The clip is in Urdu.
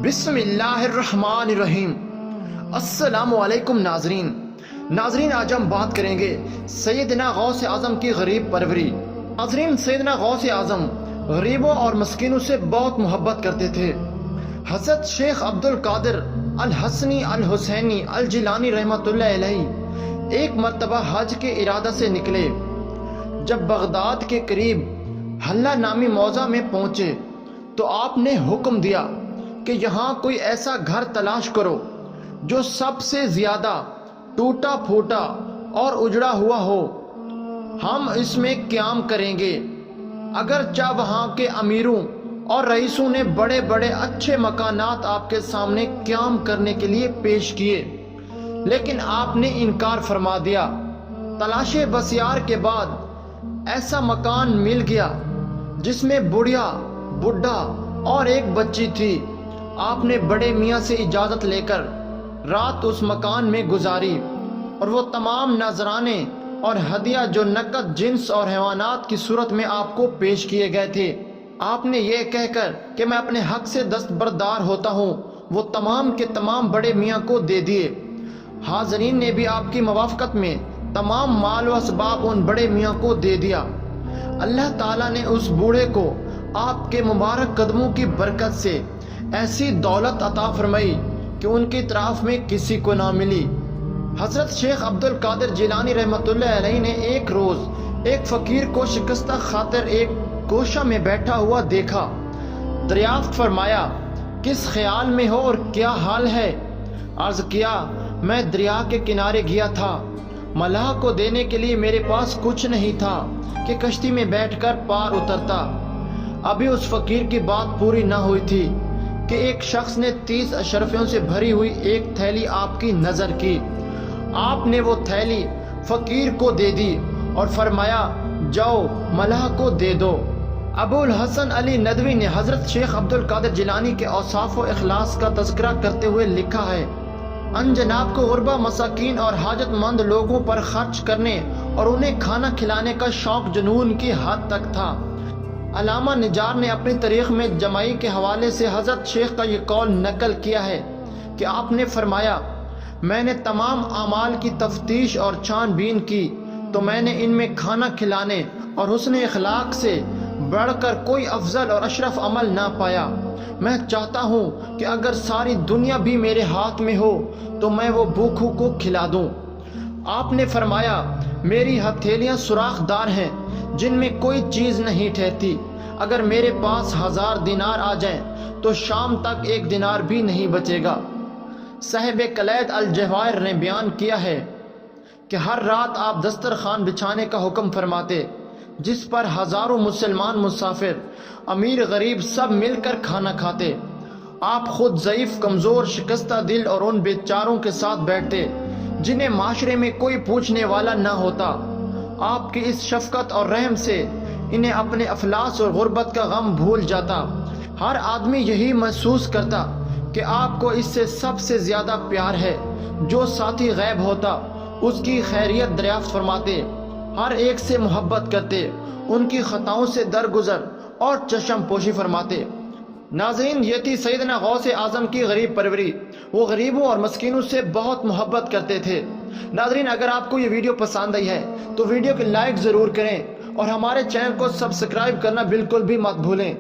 بسم اللہ الرحمن الرحیم۔ السلام علیکم ناظرین، آج ہم بات کریں گے سیدنا غوث اعظم کی غریب پروری۔ ناظرین، سیدنا غوث اعظم غریبوں اور مسکینوں سے بہت محبت کرتے تھے۔ حضرت شیخ عبد القادر الحسنی الحسینی الجیلانی رحمۃ اللہ علیہ ایک مرتبہ حج کے ارادہ سے نکلے۔ جب بغداد کے قریب حلہ نامی موضع میں پہنچے تو آپ نے حکم دیا کہ یہاں کوئی ایسا گھر تلاش کرو جو سب سے زیادہ ٹوٹا پھوٹا اور اجڑا ہوا ہو، ہم اس میں قیام کریں گے۔ اگرچہ وہاں کے امیروں اور رئیسوں نے بڑے بڑے اچھے مکانات آپ کے سامنے قیام کرنے کے لیے پیش کیے، لیکن آپ نے انکار فرما دیا۔ تلاش بسیار کے بعد ایسا مکان مل گیا جس میں بڑھیا، بڈھا اور ایک بچی تھی۔ آپ نے بڑے میاں سے اجازت لے کر رات اس مکان میں گزاری، اور وہ تمام نذرانے اور ہدیہ جو نقد جنس اور حیوانات کی صورت میں آپ کو پیش کیے گئے تھے، آپ نے یہ کہہ کر کہ میں اپنے حق سے دستبردار ہوتا ہوں، وہ تمام کے تمام بڑے میاں کو دے دیے۔ حاضرین نے بھی آپ کی موافقت میں تمام مال و اسباب ان بڑے میاں کو دے دیا۔ اللہ تعالیٰ نے اس بوڑھے کو آپ کے مبارک قدموں کی برکت سے ایسی دولت عطا فرمائی کہ ان کی طرف میں کسی کو نہ ملی۔ حضرت شیخ عبد القادر جیلانی رحمۃ اللہ علیہ نے ایک روز ایک فقیر کو شکستہ خاطر ایک گوشہ میں بیٹھا ہوا دیکھا۔ دریافت فرمایا، کس خیال میں ہو اور کیا حال ہے؟ عرض کیا، میں دریا کے کنارے گیا تھا، ملاح کو دینے کے لیے میرے پاس کچھ نہیں تھا کہ کشتی میں بیٹھ کر پار اترتا۔ ابھی اس فقیر کی بات پوری نہ ہوئی تھی کہ ایک شخص نے 30 اشرفیوں سے بھری ہوئی ایک تھیلی آپ کی نظر کی۔ آپ نے وہ تھیلی فقیر کو دے دی اور فرمایا، جاؤ ملاح کو دے دو۔ ابو الحسن علی ندوی نے حضرت شیخ عبد القادر جیلانی کے اوصاف و اخلاص کا تذکرہ کرتے ہوئے لکھا ہے، ان جناب کو غربا، مساکین اور حاجت مند لوگوں پر خرچ کرنے اور انہیں کھانا کھلانے کا شوق جنون کی حد تک تھا۔ علامہ نجار نے اپنی تاریخ میں جمائی کے حوالے سے حضرت شیخ کا یہ قول نقل کیا ہے کہ آپ نے فرمایا، میں نے تمام اعمال کی تفتیش اور چھان بین کی تو میں نے ان میں کھانا کھلانے اور حسن اخلاق سے بڑھ کر کوئی افضل اور اشرف عمل نہ پایا۔ میں چاہتا ہوں کہ اگر ساری دنیا بھی میرے ہاتھ میں ہو تو میں وہ بھوکھوں کو کھلا دوں۔ آپ نے فرمایا، میری ہتھیلیاں سوراخ دار ہیں جن میں کوئی چیز نہیں ٹھہرتی، اگر میرے پاس 1000 دینار آ جائیں تو شام تک 1 دینار بھی نہیں بچے گا۔ صاحب کلید الجواہر نے بیان کیا ہے کہ ہر رات آپ دسترخوان بچھانے کا حکم فرماتے، جس پر ہزاروں مسلمان مسافر، امیر غریب سب مل کر کھانا کھاتے۔ آپ خود ضعیف، کمزور، شکستہ دل اور ان بیچاروں کے ساتھ بیٹھتے جنہیں معاشرے میں کوئی پوچھنے والا نہ ہوتا۔ آپ کی اس شفقت اور رحم سے انہیں اپنے افلاس اور غربت کا غم بھول جاتا۔ ہر آدمی یہی محسوس کرتا کہ آپ کو اس سے سب سے زیادہ پیار ہے۔ جو ساتھی غائب ہوتا اس کی خیریت دریافت فرماتے، ہر ایک سے محبت کرتے، ان کی خطاؤں سے درگزر اور چشم پوشی فرماتے۔ ناظرین، یہ تھی سیدنا غوث اعظم کی غریب پروری۔ وہ غریبوں اور مسکینوں سے بہت محبت کرتے تھے۔ ناظرین، اگر آپ کو یہ ویڈیو پسند آئی ہے تو ویڈیو کو لائک ضرور کریں اور ہمارے چینل کو سبسکرائب کرنا بالکل بھی مت بھولیں۔